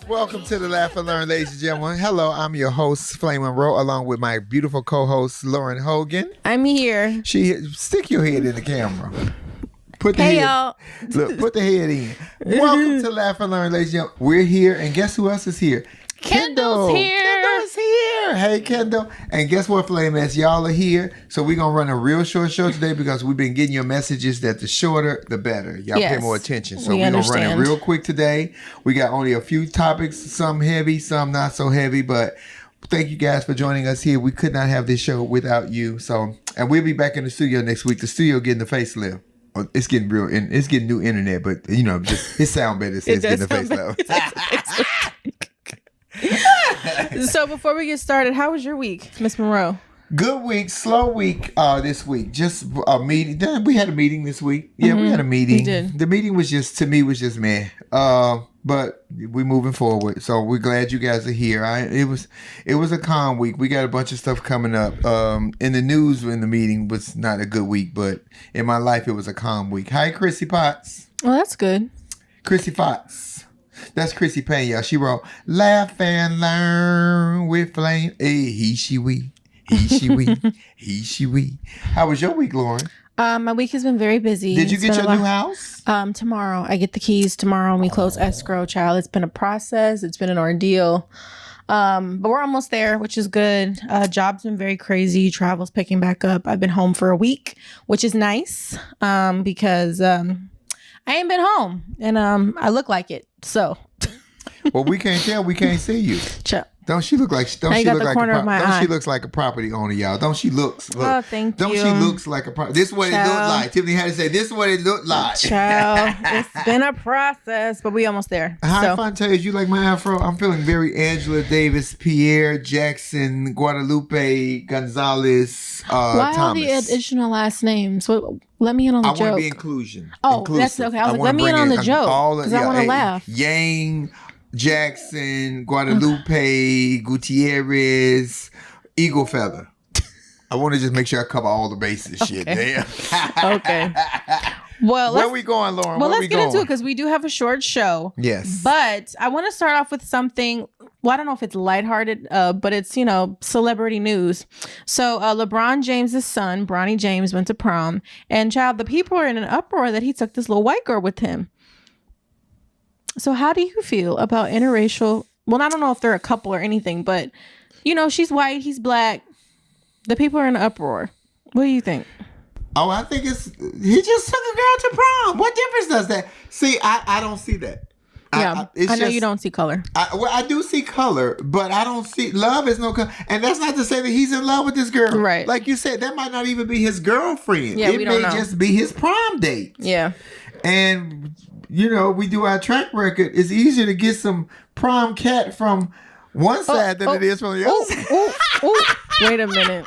Welcome to the Laugh and Learn, ladies and gentlemen. Hello, I'm your host, Flame Monroe, along with my beautiful co-host, Lauren Hogan. I'm here. Stick your head in the camera. Put the Hey, head, y'all. Look, put the head in. Welcome to Laugh and Learn, ladies and gentlemen. We're here, and guess who else is here? Kendall's here. Kendall's here. Hey, Kendall. And guess what, Flame S? Y'all are here. So we're going to run a real short show today because we've been getting your messages that the shorter, the better. Y'all pay more attention. So we're going to run it real quick today. We got only a few topics, some heavy, some not so heavy, but thank you guys for joining us here. We could not have this show without you. So, and we'll be back in the studio next week. The studio getting the facelift. It's getting real, and it's getting new internet, but you know, just it sound better. It says getting the facelift. So before we get started, how was your week, Miss Monroe? Good week, slow week this week. Just a meeting. We had a meeting this week. Yeah, we had a meeting. We did. The meeting was just, to me, was just meh. But we're moving forward. So we're glad you guys are here. It was a calm week. We got a bunch of stuff coming up. In the news in the meeting was not a good week, but in my life it was a calm week. Hi, Chrissy Potts. Well, that's good. Chrissy Potts. That's Chrissy Payne, y'all. She wrote, "Laugh and learn with Flame." Hey, he, she, we. He, she, we. He, she, we. How was your week, Lauren? My week has been very busy. Did you get your new house? Tomorrow. I get the keys tomorrow and we close escrow, child. It's been a process. It's been an ordeal. But we're almost there, which is good. Job's been very crazy. Travel's picking back up. I've been home for a week, which is nice because I ain't been home and I look like it. So. Well, we can't tell. We can't see you. Don't she look like? Don't she look like? She looks like a property owner, y'all. Don't she looks? Look, oh, thank you. Don't she looks like a property? This is what it looked like. Tiffany had to say, "This is what it looked like." Child, it's been a process, but we almost there. Hi, Fontaine. You like my afro? I'm feeling very Angela Davis, Pierre Jackson, Guadalupe Gonzalez. Why Thomas. all the additional last names? Let me in on the joke. I want to be inclusion. Oh, inclusive. That's okay. I was like, let me in on the joke because I want to laugh. Yang, Jackson, Guadalupe, Gutierrez, Eagle Feather. I want to just make sure I cover all the bases. Okay. Shit, damn. Okay. Well, where we going, Lauren? Well, let's get into it because we do have a short show. Yes. But I want to start off with something. Well, I don't know if it's lighthearted, but it's, celebrity news. So LeBron James' son, Bronny James, went to prom. And child, the people are in an uproar that he took this little white girl with him. So how do you feel about interracial? Well, I don't know if they're a couple or anything, but, she's white, he's black. The people are in an uproar. What do you think? Oh, I think he just took a girl to prom. What difference does that? See, I don't see that. Yeah, I know you don't see color. I do see color, but I don't see love is no color. And that's not to say that he's in love with this girl. Right. Like you said, that might not even be his girlfriend. Yeah, we don't know. It may just be his prom date. Yeah. And, we do our track record. It's easier to get some prom cat from one side than it is from the other. Wait a minute.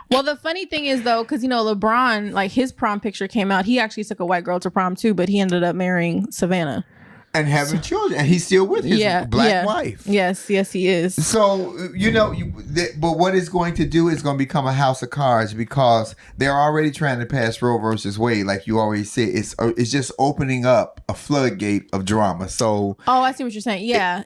Well, the funny thing is, though, because, LeBron, like his prom picture came out. He actually took a white girl to prom, too, but he ended up marrying Savannah. And having children. And he's still with his black wife. Yes, he is. So, but what it's going to do is going to become a house of cards because they're already trying to pass Roe versus Wade. Like you always said, it's just opening up a floodgate of drama. So. Oh, I see what you're saying. Yeah.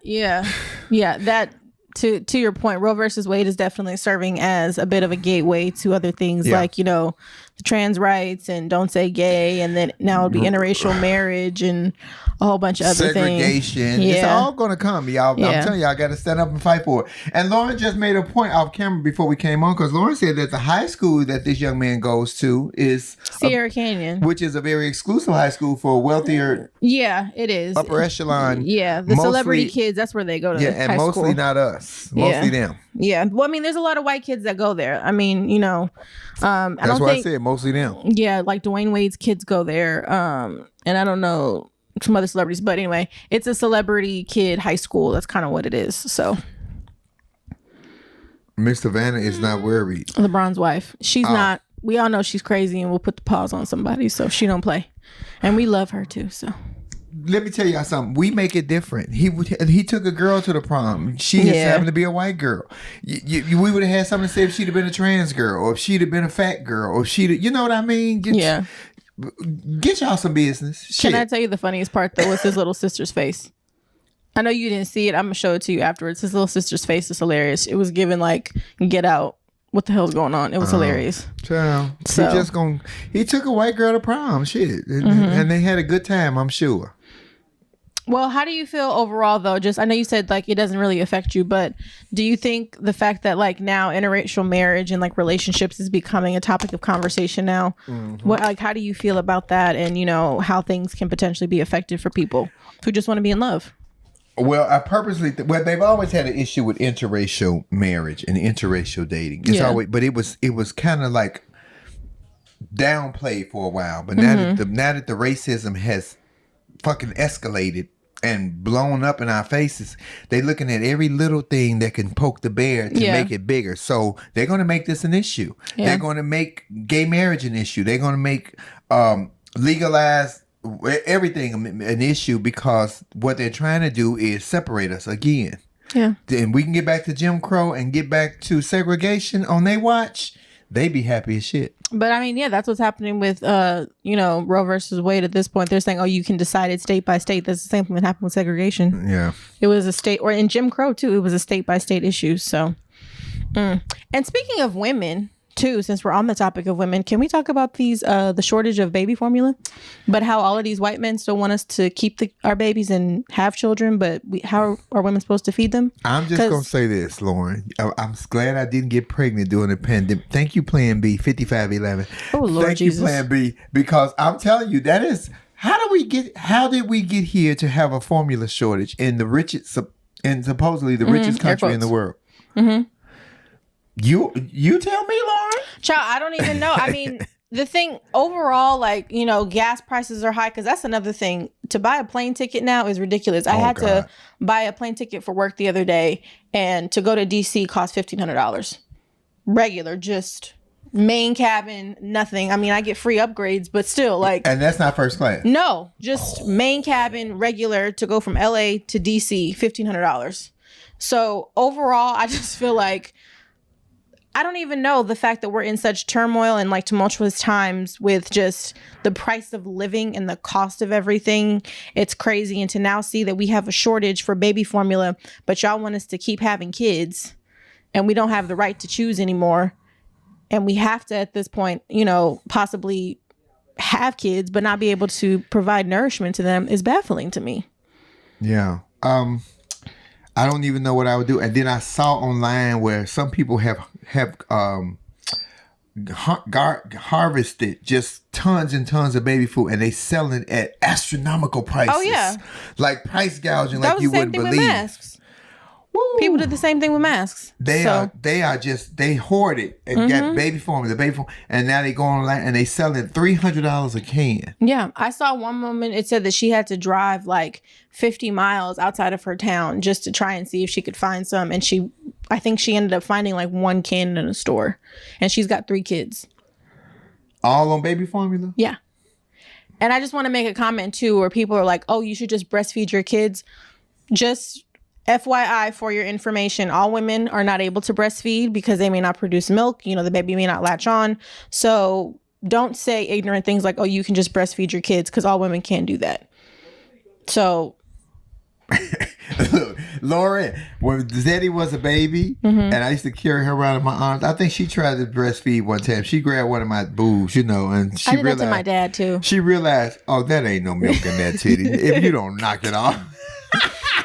That. To your point, Roe versus Wade is definitely serving as a bit of a gateway to other things like, the trans rights and don't say gay. And then now it'll be interracial marriage and a whole bunch of other segregation. Things. It's all going to come, y'all. Yeah. I'm telling y'all, I got to stand up and fight for it. And Lauren just made a point off camera before we came on because Lauren said that the high school that this young man goes to is Sierra Canyon, which is a very exclusive high school for wealthier. Yeah, it is. Upper echelon. Yeah, the celebrity kids, that's where they go to. Yeah, and mostly school. Not us. Mostly them. Yeah. Well, I mean, there's a lot of white kids that go there. I mean, that's why I said mostly them. Yeah, like Dwayne Wade's kids go there. And I don't know some other celebrities, but anyway, it's a celebrity kid high school. That's kind of what it is. So Miss Savannah is not worried. LeBron's wife. She's not. We all know she's crazy and we'll put the paws on somebody, so she don't play. And we love her too, so. Let me tell y'all something. We make it different. He took a girl to the prom. She just happened to be a white girl. We would have had something to say if she'd have been a trans girl, or if she'd have been a fat girl, or if she'd have, you know what I mean? Get y'all some business. Can I tell you the funniest part though was his little sister's face? I know you didn't see it. I'm gonna show it to you afterwards. His little sister's face is hilarious. It was given like, get out. What the hell's going on? It was hilarious. Child, he took a white girl to prom, shit, and they had a good time, I'm sure. Well, how do you feel overall, though? Just, I know you said like it doesn't really affect you, but do you think the fact that like now interracial marriage and like relationships is becoming a topic of conversation now? What, like, how do you feel about that? And you know how things can potentially be effective for people who just want to be in love. Well, I purposely, they've always had an issue with interracial marriage and interracial dating. It's always, but it was kind of like downplayed for a while. But now that the racism has fucking escalated and blown up in our faces, they're looking at every little thing that can poke the bear to make it bigger. So they're going to make this an issue. They're going to make gay marriage an issue. They're going to make legalize everything an issue, because what they're trying to do is separate us again. Yeah. And we can get back to Jim Crow and get back to segregation on their watch. They be happy as shit. But I mean, yeah, that's what's happening with, Roe versus Wade at this point. They're saying, oh, you can decide it state by state. That's the same thing that happened with segregation. Yeah. It was a state, or in Jim Crow too, it was a state by state issue. So, And speaking of women too, since we're on the topic of women, can we talk about these, the shortage of baby formula, but how all of these white men still want us to keep our babies and have children, but how are women supposed to feed them? I'm just going to say this, Lauren. I'm glad I didn't get pregnant during the pandemic. Thank you, Plan B, 5511. Oh, Lord Thank Jesus. You, Plan B, because I'm telling you, that is, how did we get here to have a formula shortage in the richest, and supposedly the richest country in the world? Mm-hmm. You tell me, Lauren. Child, I don't even know. I mean, the thing overall, like, gas prices are high, because that's another thing. To buy a plane ticket now is ridiculous. I had to buy a plane ticket for work the other day, and to go to DC cost $1,500. Regular, just main cabin, nothing. I mean, I get free upgrades, but still, like. And that's not first class. No, just main cabin, regular, to go from LA to DC, $1,500. So overall, I just feel like, I don't even know, the fact that we're in such turmoil and like tumultuous times with just the price of living and the cost of everything. It's crazy. And to now see that we have a shortage for baby formula, but y'all want us to keep having kids, and we don't have the right to choose anymore. And we have to, at this point, possibly have kids, but not be able to provide nourishment to them, is baffling to me. Yeah. I don't even know what I would do. And then I saw online where some people have harvested just tons and tons of baby food, and they selling it at astronomical prices. Oh yeah, like price gouging, like you wouldn't believe. Masks. Woo. People did the same thing with masks. They hoard it and got baby formula, and now they go online and they selling $300 a can. Yeah, I saw one moment, it said that she had to drive like 50 miles outside of her town just to try and see if she could find some, and I think she ended up finding like one can in a store, and she's got 3 kids. All on baby formula? Yeah. And I just want to make a comment too, where people are like, oh, you should just breastfeed your kids. Just FYI, for your information, all women are not able to breastfeed because they may not produce milk. The baby may not latch on. So don't say ignorant things like, oh, you can just breastfeed your kids, because all women can't do that. So. Lauren, when Zeddy was a baby, and I used to carry her around in my arms, I think she tried to breastfeed one time. She grabbed one of my boobs, and she realized. I did that to my dad too. She realized, oh, that ain't no milk in that titty. If you don't knock it off.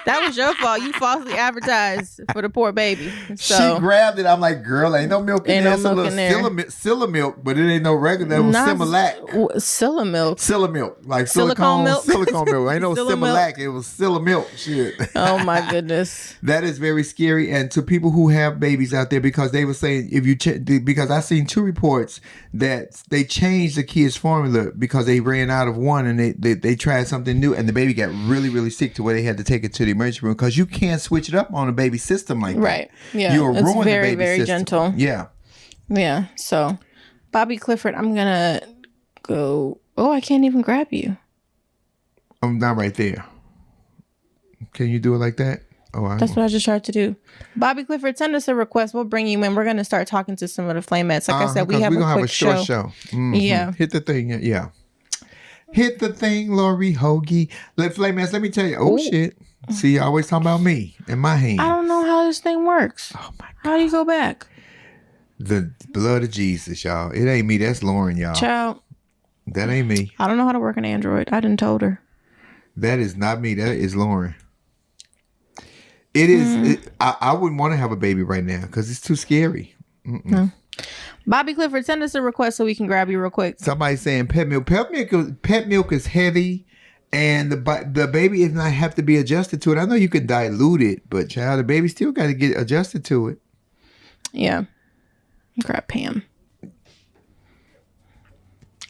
That was your fault. You falsely advertised for the poor baby. So, she grabbed it. I'm like, girl, ain't no milk in there. It's a little Silla milk, but it ain't no regular. It was Similac. Silla milk. Silla milk. Like silicone milk. Silicone milk. Ain't no Similac. It was Silla milk. Shit. Oh my goodness. That is very scary. And to people who have babies out there, because they were saying, because I seen 2 reports that they changed the kids' formula because they ran out of one, and they tried something new, and the baby got really, really sick to where they had to take it to the emergency room, because you can't switch it up on a baby system like that. Right. Yeah. You'll ruin the baby very system. Gentle. Yeah. Yeah. So, Bobby Clifford, I'm gonna go. Oh, I can't even grab you. I'm not right there. Can you do it like that? Oh, that's what I just tried to do. Bobby Clifford, send us a request. We'll bring you in. We're going to start talking to some of the Flamettes. Like I said, we're going to have a short show. Mm-hmm. Yeah. Hit the thing. Yeah. Hit the thing, Lori Hoagie. Flamettes, let me tell you. Oh, shit. See, you always talking about me and my hand. I don't know how this thing works. Oh my God. How do you go back? The blood of Jesus, y'all. It ain't me. That's Lauren, y'all. Child. That ain't me. I don't know how to work an Android. I didn't told her. That is not me. That is Lauren. It is. I wouldn't want to have a baby right now because it's too scary. No. Bobby Clifford, send us a request so we can grab you real quick. Somebody saying pet milk. Pet milk is heavy, and the baby is not have to be adjusted to it. I know you can dilute it, but child, the baby still got to get adjusted to it. Yeah. Grab Pam.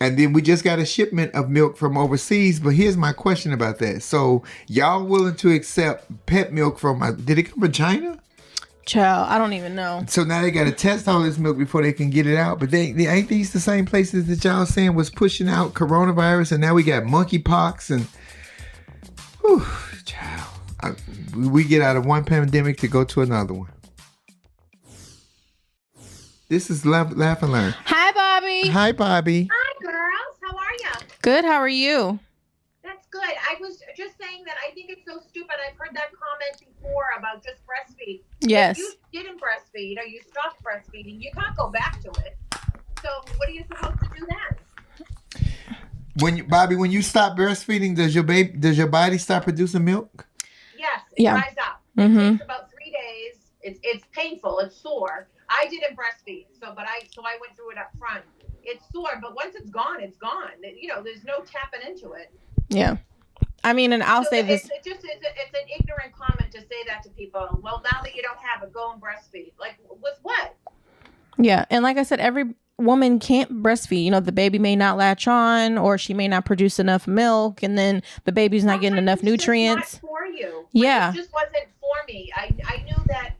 And then we just got a shipment of milk from overseas. But here's my question about that. So y'all willing to accept pet milk from? Did it come from China? Child, I don't even know. So now they got to test all this milk before they can get it out. But they ain't these the same places that y'all saying was pushing out coronavirus, and now we got monkeypox and whew, child. We get out of one pandemic to go to another one. This is Laugh and Learn. Hi, Bobby. Hi, Bobby. Hi, girls. How are you? Good. How are you? That's good. I was just saying that I think it's so stupid. I've heard that comment before about just breastfeed. Yes. If you didn't breastfeed or you stopped breastfeeding, you can't go back to it. So what are you supposed to do then? Bobby, when you stop breastfeeding, does your body stop producing milk? Yes, it dries up. Mm-hmm. It takes about 3 days. It's painful. It's sore. I didn't breastfeed, so I went through it up front. It's sore, but once it's gone, it's gone. You know, there's no tapping into it. Yeah. I mean, and I'll say this. It's an ignorant comment to say that to people. Well, now that you don't have it, go and breastfeed. Like, with what? Yeah. And like I said, every woman can't breastfeed. You know, the baby may not latch on, or she may not produce enough milk, and then the baby's not getting enough nutrients. It's not for you. Yeah. It just wasn't for me. I knew that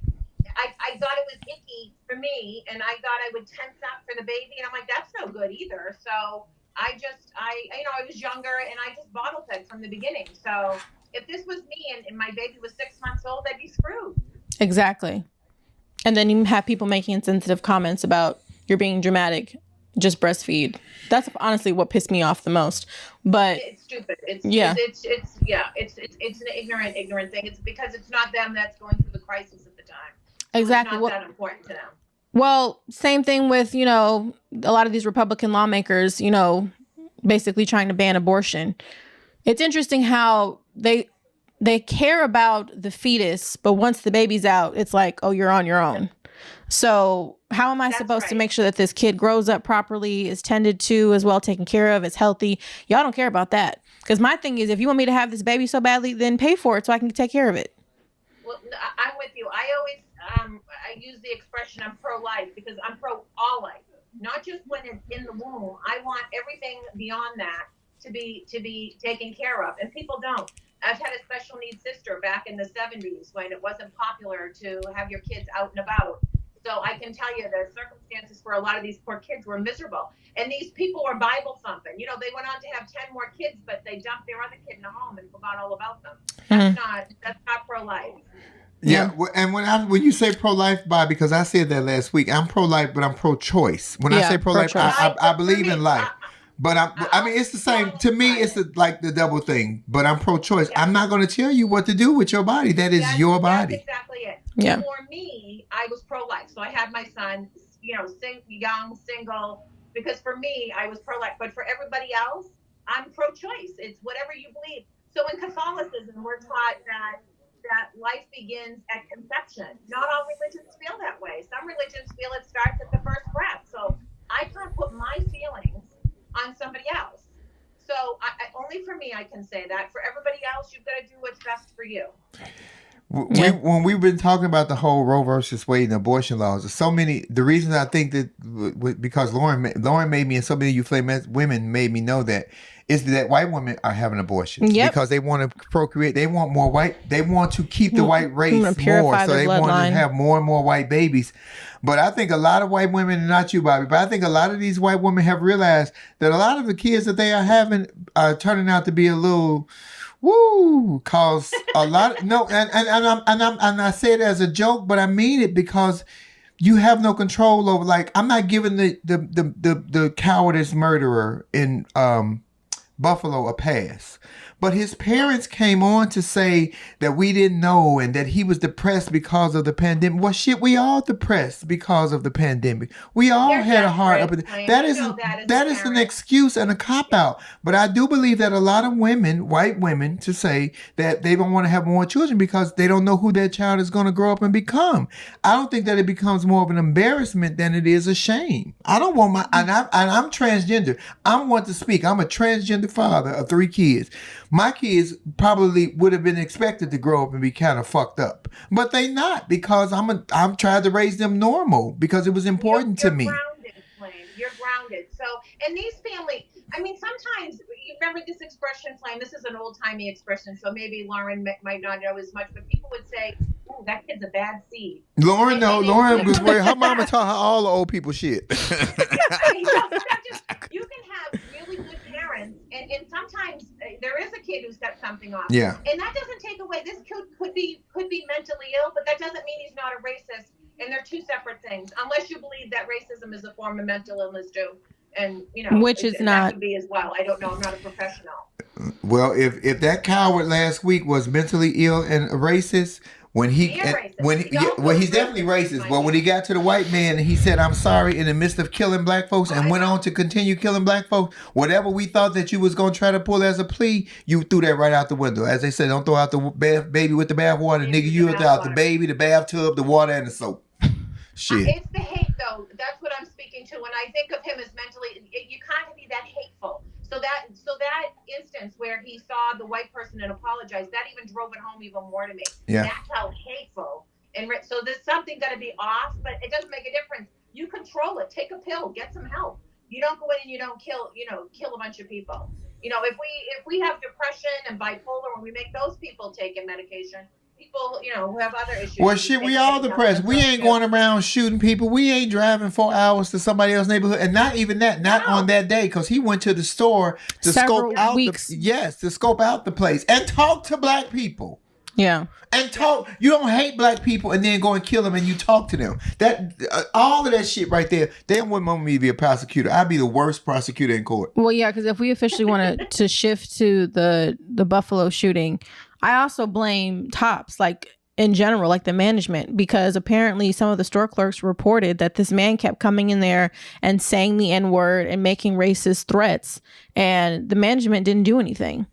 I thought it was icky for me, and I thought I would tense up for the baby, and I'm like, that's no good either. So I was younger, and I just bottle fed from the beginning. So if this was me and my baby was 6 months old, I'd be screwed. Exactly. And then you have people making insensitive comments about you're being dramatic. Just breastfeed. That's honestly what pissed me off the most. But it's stupid. It's an ignorant thing. It's because it's not them that's going through the crisis at the time. Exactly. It's not that important to them. Well, same thing with, you know, a lot of these Republican lawmakers, you know, basically trying to ban abortion. It's interesting how they care about the fetus, but once the baby's out, it's like, oh, you're on your own. So how am I supposed to make sure that this kid grows up properly, is tended to, as well taken care of, is healthy? Y'all don't care about that. Because my thing is, if you want me to have this baby so badly, then pay for it so I can take care of it. Well, I'm with you. I always I use the expression I'm pro-life because I'm pro all life, not just when it's in the womb. I want everything beyond that to be taken care of, and people don't. I've had a special needs sister back in the 70s when it wasn't popular to have your kids out and about. So I can tell you the circumstances for a lot of these poor kids were miserable. And these people were Bible thumping. You know, they went on to have 10 more kids, but they dumped their other kid in the home and forgot all about them. That's not pro-life. Yeah, and when you say pro-life, Bob, because I said that last week, I'm pro-life, but I'm pro-choice. When I say pro-life, I believe in life. But I mean, it's the same. To me, it's like the double thing. But I'm pro-choice. Yeah. I'm not going to tell you what to do with your body. That is your body. That's exactly it. Yeah. For me, I was pro-life. So I had my son, you know, young, single, because for me, I was pro-life. But for everybody else, I'm pro-choice. It's whatever you believe. So in Catholicism, we're taught that life begins at conception. Not all religions feel that way. Some religions feel it starts at the first breath. So I can't put my feelings on somebody else. So only for me, I can say that. For everybody else, you've got to do what's best for you. When we've been talking about the whole Roe versus Wade and abortion laws, the reason I think that, because Lauren made me, and so many of you flame women made me know that, is that white women are having abortions because they want to procreate. They want more white. They want to keep the white race more, so they want to have more and more white babies. But I think a lot of white women, and not you, Bobby, but I think a lot of these white women have realized that a lot of the kids that they are having are turning out to be a little, cause a lot. No, and I say it as a joke, but I mean it because you have no control over. Like, I'm not giving the cowardice murderer in Buffalo a pass. But his parents came on to say that we didn't know and that he was depressed because of the pandemic. Well, shit, we all depressed because of the pandemic. We all had a hard up. That is an excuse and a cop-out. But I do believe that a lot of women, white women, to say that they don't want to have more children because they don't know who their child is going to grow up and become. I don't think that it becomes more of an embarrassment than it is a shame. I don't want my... And I'm transgender. I'm one to speak. I'm a transgender father of 3 kids. My kids probably would have been expected to grow up and be kind of fucked up, but they not, because I'm trying to raise them normal because it was important to me. You're grounded. So, and these family, I mean, sometimes you remember this expression, Flame. This is an old timey expression, so maybe Lauren might not know as much, but people would say, "Oh, that kid's a bad seed." Lauren was where her mama taught her all the old people shit. You can have really good parents, and sometimes there is a kid who's got something off. Yeah. And that doesn't take away. This kid could be mentally ill, but that doesn't mean he's not a racist. And they're 2 separate things, unless you believe that racism is a form of mental illness too. And which is not. That could be as well. I don't know. I'm not a professional. Well, if that coward last week was mentally ill and racist. He's definitely racist. But when he got to the white man and he said, "I'm sorry," in the midst of killing black folks and went on to continue killing black folks, whatever we thought that you was going to try to pull as a plea, you threw that right out the window. As they said, don't throw out the baby with the bathwater. Nigga, you throw out the baby, the bathtub, the water, and the soap. Shit. It's the hate, though. That's what I'm speaking to. When I think of him as mentally, you can't be that hateful. So that instance where he saw the white person and apologized, that even drove it home even more to me. Yeah. That's how hateful. And so there's something got to be off, but it doesn't make a difference. You control it. Take a pill. Get some help. You don't go in and you don't kill a bunch of people. If we have depression and bipolar, when we make those people take in medication, people, who have other issues. Well, shit, we all depressed. We ain't going around shooting people. We ain't driving 4 hours to somebody else's neighborhood. And not even that, on that day, because he went to the store to scope out the place and talk to black people. Yeah. And talk. You don't hate black people and then go and kill them and you talk to them. That all of that shit right there, they wouldn't want me to be a prosecutor. I'd be the worst prosecutor in court. Well, yeah, because if we officially want to shift to the Buffalo shooting, I also blame Tops, like in general, like the management, because apparently some of the store clerks reported that this man kept coming in there and saying the N-word and making racist threats, and the management didn't do anything.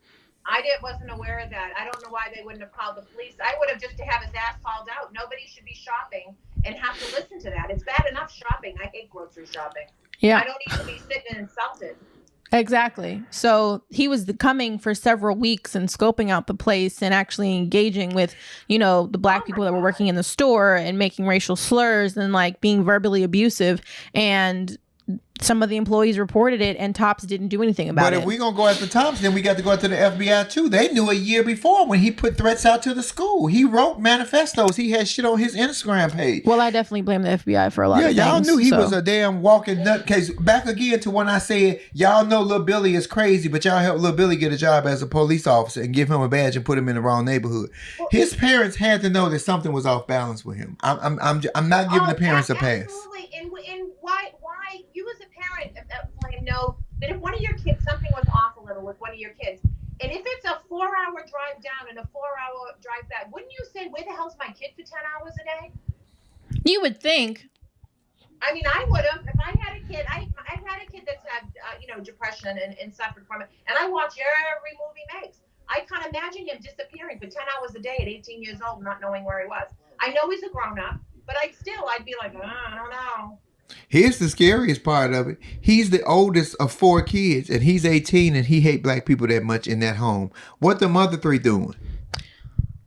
Wasn't aware of that. I don't know why they wouldn't have called the police. I would have just to have his ass hauled out. Nobody should be shopping and have to listen to that. It's bad enough shopping. I hate grocery shopping. Yeah. I don't need to be sitting and insulted. Exactly. So he was coming for several weeks and scoping out the place and actually engaging with, the black people that were working in the store and making racial slurs and like being verbally abusive. And some of the employees reported it and Tops didn't do anything about it. But if we're going to go after Tops, then we got to go after the FBI too. They knew a year before when he put threats out to the school. He wrote manifestos. He had shit on his Instagram page. Well, I definitely blame the FBI for a lot of things. Yeah, y'all knew he was a damn walking nutcase. Back again to when I said, y'all know Lil Billy is crazy, but y'all help Lil Billy get a job as a police officer and give him a badge and put him in the wrong neighborhood. His parents had to know that something was off balance with him. I'm not giving the parents a pass. Absolutely. And why you as a parent know that if one of your kids, something was off a little with one of your kids, and if it's a 4-hour drive down and a 4-hour drive back, wouldn't you say, where the hell's my kid for 10 hours a day? You would think. I mean, I would have. If I had a kid, I've had a kid that's had, depression and suffered from it, and I watch every movie he makes. I can't imagine him disappearing for 10 hours a day at 18 years old, not knowing where he was. I know he's a grown-up, but I'd be like, I don't know. Here's the scariest part of it. He's the oldest of 4 kids, and he's 18, and he hate black people that much in that home. What the mother 3 doing?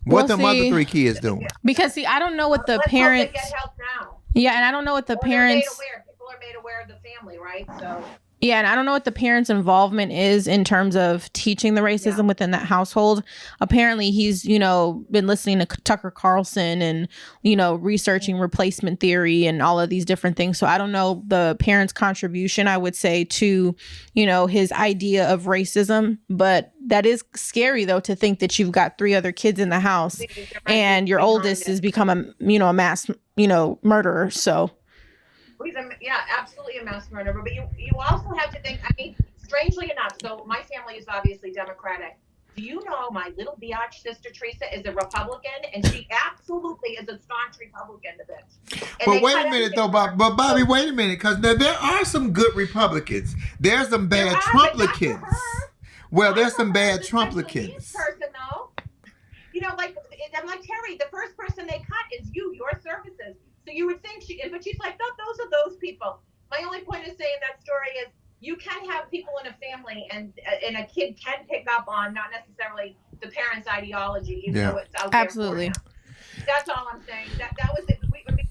What the mother 3 kids doing? Because I don't know what the parents. Hope they get help now. Yeah, and I don't know what the parents. People are made aware of the family, right? So. Yeah, and I don't know what the parents' involvement is in terms of teaching the racism within that household. Apparently, he's, been listening to Tucker Carlson and, researching replacement theory and all of these different things. So I don't know the parents' contribution, I would say, to, his idea of racism. But that is scary, though, to think that you've got 3 other kids in the house and your oldest has become a mass, murderer. So. He's absolutely a mass murderer. But you also have to think, strangely enough, so my family is obviously Democratic. Do you know my little biatch sister Teresa is a Republican, and she absolutely is a staunch Republican, the bitch. And but wait a minute, though, Bob. But Bobby, wait a minute, because there are some good Republicans. There's some bad Trumplicans. Well, there's some bad Trumplicans. Person, though, you know, like I'm like Terry, the first person they cut is your services. So you would think but she's like, no, those are those people. My only point of saying that story is you can have people in a family and a kid can pick up on not necessarily the parents' ideology, even though it's out there. Absolutely. That's all I'm saying. That was it.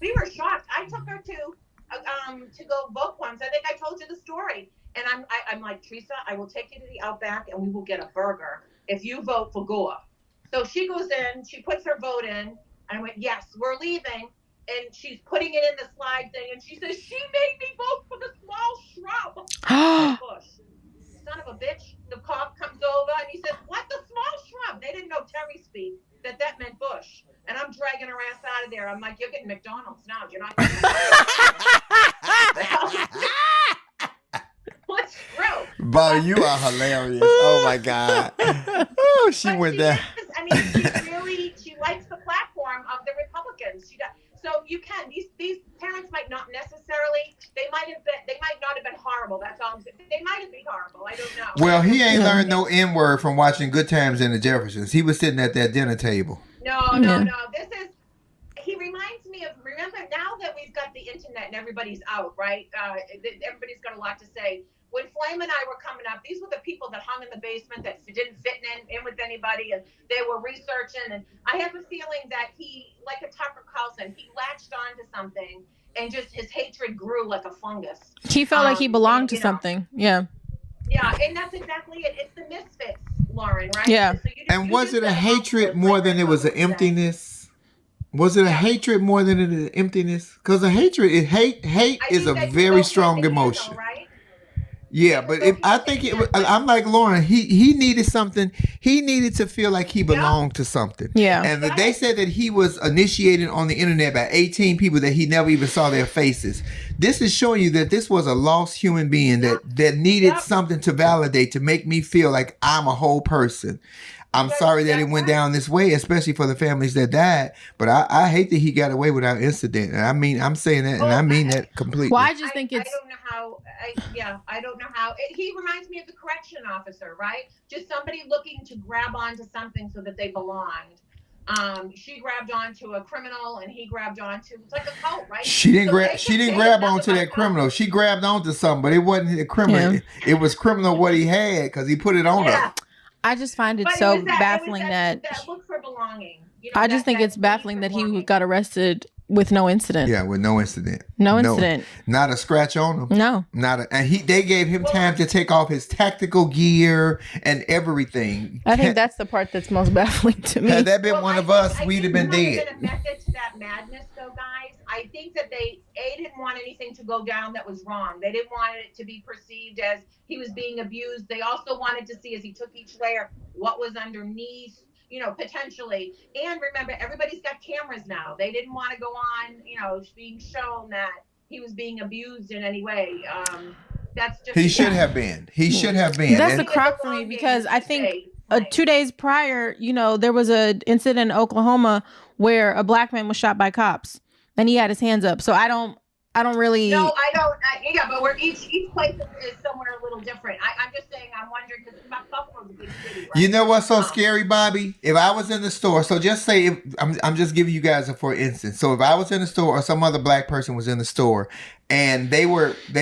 We were shocked. I took her to go vote once. I think I told you the story. And I'm like, Teresa, I will take you to the Outback and we will get a burger if you vote for Gore. So she goes in, she puts her vote in, and I went, yes, we're leaving. And she's putting it in the slide thing, and she says, she made me vote for the small shrub. Bush. Son of a bitch. The cop comes over, and he says, what, the small shrub? They didn't know Terry speak, that meant Bush. And I'm dragging her ass out of there. I'm like, you're getting McDonald's now. You're not getting What's true? Bo, you are hilarious. Oh, my God. Oh, she went there. I mean, she likes the platform of the Republicans. She does. So you can, these parents might not necessarily, they might not have been horrible. That's all I'm saying. They might have been horrible. I don't know. Well, he ain't learned no N-word from watching Good Times and the Jeffersons. He was sitting at that dinner table. No. He reminds me of, remember now that we've got the internet and everybody's out, right? Everybody's got a lot to say. When Flame and I were coming up, these were the people that hung in the basement that didn't fit in with anybody, and they were researching. And I have a feeling that he, like a Tucker Carlson, he latched on to something, and just his hatred grew like a fungus. He felt like he belonged to something. Yeah. Yeah, and that's exactly it. It's the misfits, Lauren, right? Yeah. So and was it a hatred more than it was an emptiness? Was it a hatred more than an emptiness? Because a hatred, hate is a very strong emotion. Right? Yeah, but I think I'm like Lauren. He needed something. He needed to feel like he belonged to something. Yeah. And they said that he was initiated on the internet by 18 people that he never even saw their faces. This is showing you that this was a lost human being that needed something to validate, to make me feel like I'm a whole person. I'm sorry that it went down this way, especially for the families that died. But I hate that he got away without incident. And I mean, I'm saying that, and I mean that completely. Well, I just think it's. I don't know how. I don't know how. He reminds me of the correction officer, right? Just somebody looking to grab onto something so that they belonged. She grabbed onto a criminal, and he grabbed onto. It's like a cult, right? She didn't grab onto that criminal. She grabbed onto something, but it wasn't a criminal. Yeah. It was criminal what he had because he put it on her. I just find it so baffling that look for belonging. I just think it's baffling that he got arrested with no incident. Yeah, with no incident. No incident. Not a scratch on him. No. They gave him time to take off his tactical gear and everything. I think that's the part that's most baffling to me. Had that been one of us, we'd have been dead. Been a method to that madness, though, guys. I think that they didn't want anything to go down that was wrong. They didn't want it to be perceived as he was being abused. They also wanted to see, as he took each layer, what was underneath, potentially. And remember, everybody's got cameras now. They didn't want to go on, being shown that he was being abused in any way. That's just he should have been. He should have been. That's the crap for me because I think 2 days prior, there was an incident in Oklahoma where a black man was shot by cops and he had his hands up. So I don't really. No, I don't. But each place is somewhere a little different. I'm just saying, I'm wondering because Buffalo's a big city, right? You know what's so scary, Bobby? If I was in the store, so just say, I'm just giving you guys for instance. So if I was in the store or some other black person was in the store and they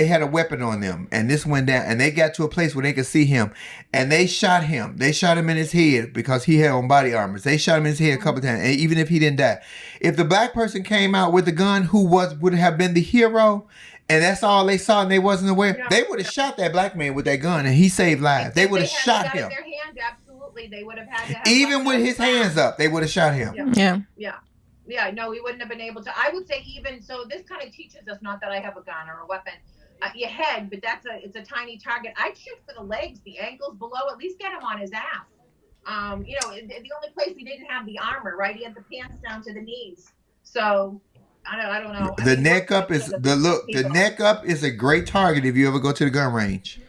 had a weapon on them and this went down and they got to a place where they could see him and they shot him. They shot him in his head because he had on body armors. They shot him in his head a couple times, and even if he didn't die. If the black person came out with a gun who would have been the hero, and that's all they saw and they wasn't aware, they would have shot that black man with that gun and he saved lives. They would have shot him. Their hand, absolutely. They would have had to have even with his hands up, they would have shot him. Yeah, no, he wouldn't have been able to. I would say even, so this kind of teaches us, not that I have a gun or a weapon, your head, but it's a tiny target. I'd shoot for the legs, the ankles below, at least get him on his ass. The only place he didn't have the armor, right? He had the pants down to the knees. So I don't know. The neck up is a great target if you ever go to the gun range.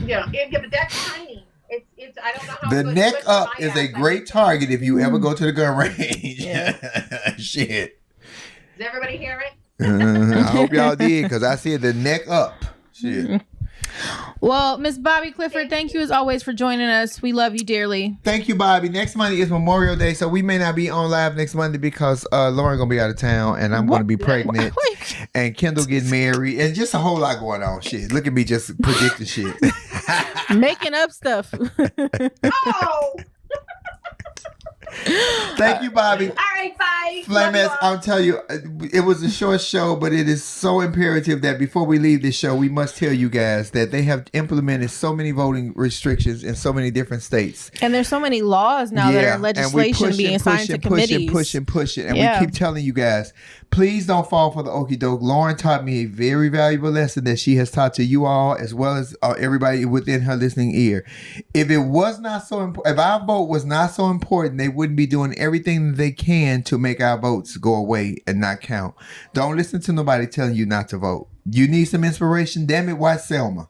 Yeah, but that's tiny. It's. I don't know how. The neck up is a great target if you ever go to the gun range. Yeah. Shit. Does everybody hear it? I hope y'all did, because I said the neck up. Shit. Well, Miss Bobby Clifford, thank you as always for joining us. We love you dearly. Thank you, Bobby. Next Monday is Memorial Day, so we may not be on live next Monday because Lauren gonna be out of town and I'm gonna be pregnant and Kendall getting married and just a whole lot going on. Shit, look at me just predicting shit. Making up stuff. Oh. Thank you, Bobby. All right, bye. Flamettes, I'll tell you, it was a short show, but it is so imperative that before we leave this show, we must tell you guys that they have implemented so many voting restrictions in so many different states. And there's so many laws now that are legislation being assigned to committees. Push it. And we keep telling you guys, please don't fall for the okie doke. Lauren taught me a very valuable lesson that she has taught to you all as well as everybody within her listening ear. If it was not so important, if our vote was not so important, they wouldn't be doing everything they can to make our votes go away and not count. Don't listen to nobody telling you not to vote. You need some inspiration. Damn it, watch Selma.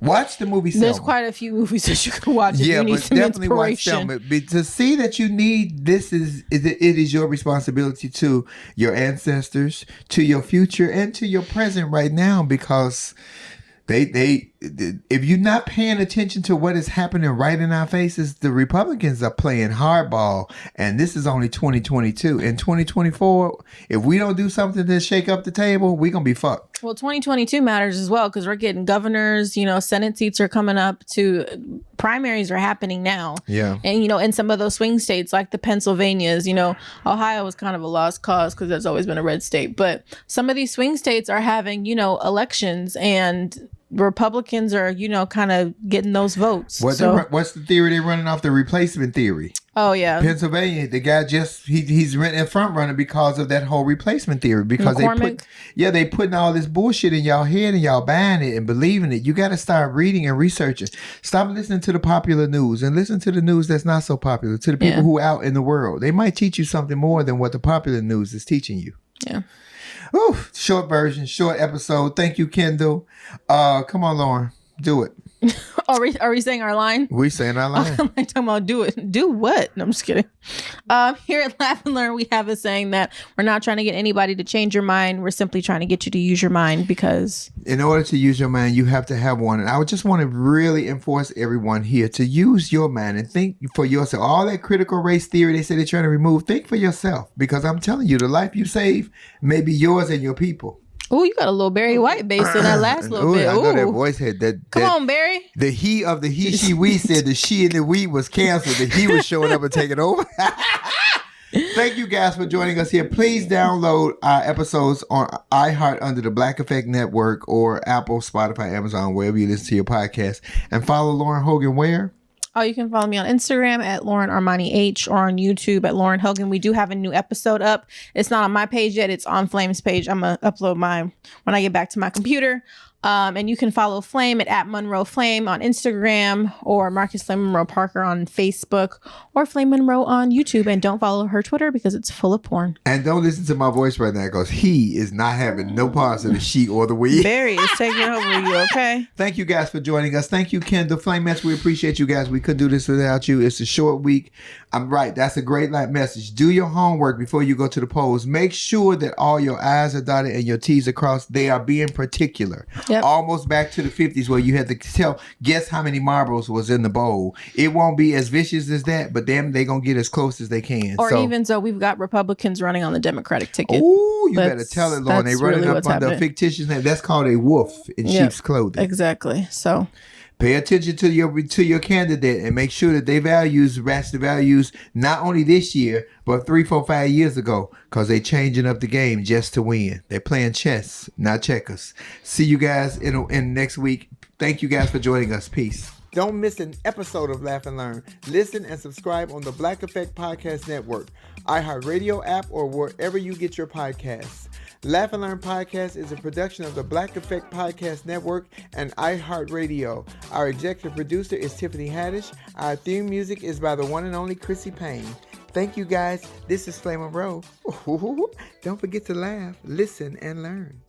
Watch the movie Selma. There's quite a few movies that you can watch. Yeah, you need but some definitely watch inspiration. Selma. But to see that you need this it is your responsibility to your ancestors, to your future, and to your present right now, because they if you're not paying attention to what is happening right in our faces, the Republicans are playing hardball, and this is only 2022. In 2024, if we don't do something to shake up the table, we're gonna be fucked. Well, 2022 matters as well because we're getting governors, Senate seats are coming up to primaries are happening now. Yeah. And, in some of those swing states like the Pennsylvanias, Ohio was kind of a lost cause because that's always been a red state. But some of these swing states are having, elections and Republicans are, kind of getting those votes. What's the theory they're running off? The replacement theory. Oh, yeah. Pennsylvania, the guy he's a front runner because of that whole replacement theory. Because they putting all this bullshit in y'all head and y'all buying it and believing it. You got to start reading and researching. Stop listening to the popular news and listen to the news that's not so popular, to the people who are out in the world. They might teach you something more than what the popular news is teaching you. Yeah. Ooh, short version, short episode. Thank you, Kendall. Come on, Lauren. Do it. Are we saying our line? We saying our line. I'm like talking about do it. Do what? No, I'm just kidding. Here at Laugh and Learn, we have a saying that we're not trying to get anybody to change your mind. We're simply trying to get you to use your mind because in order to use your mind, you have to have one. And I would just want to really enforce everyone here to use your mind and think for yourself. All that critical race theory they say they're trying to remove, think for yourself. Because I'm telling you, the life you save may be yours and your people. Oh, you got a little Barry White bass in that last little bit. I know that voice had that. Come on, Barry. The he of the he, she, we said the she and the we was canceled. The he was showing up and taking over. Thank you guys for joining us here. Please download our episodes on iHeart under the Black Effect Network or Apple, Spotify, Amazon, wherever you listen to your podcast. And follow Lauren Hogan where? Oh, you can follow me on Instagram at Lauren Armani H or on YouTube at Lauren Hogan. We do have a new episode up. It's not on my page yet. It's on Flame's page. I'm going to upload mine when I get back to my computer. And you can follow Flame at Monroe Flame on Instagram or Marcus Flame Monroe Parker on Facebook or Flame Monroe on YouTube. And don't follow her Twitter because it's full of porn. And don't listen to my voice right now because he is not having no parts of the she or the we. Barry is taking over you, okay? Thank you guys for joining us. Thank you, Kendall. Flamettes, we appreciate you guys. We couldn't do this without you. It's a short week. I'm right. That's a great message. Do your homework before you go to the polls. Make sure that all your I's are dotted and your T's are crossed. They are being particular. Yep. Almost back to the 50s where you had to guess how many marbles was in the bowl. It won't be as vicious as that, but damn, they're going to get as close as they can. Or even so, we've got Republicans running on the Democratic ticket. Oh, you better tell it, Lauren. They're running up under a fictitious name. That's called a wolf in sheep's clothing. Exactly. So pay attention to your candidate and make sure that they match the values not only this year, but 3, 4, 5 years ago, because they changing up the game just to win. They're playing chess, not checkers. See you guys in next week. Thank you guys for joining us. Peace. Don't miss an episode of Laugh and Learn. Listen and subscribe on the Black Effect Podcast Network, iHeartRadio app, or wherever you get your podcasts. Laugh and Learn Podcast is a production of the Black Effect Podcast Network and iHeartRadio. Our executive producer is Tiffany Haddish. Our theme music is by the one and only Chrissy Payne. Thank you guys. This is Flame Monroe. Don't forget to laugh, listen, and learn.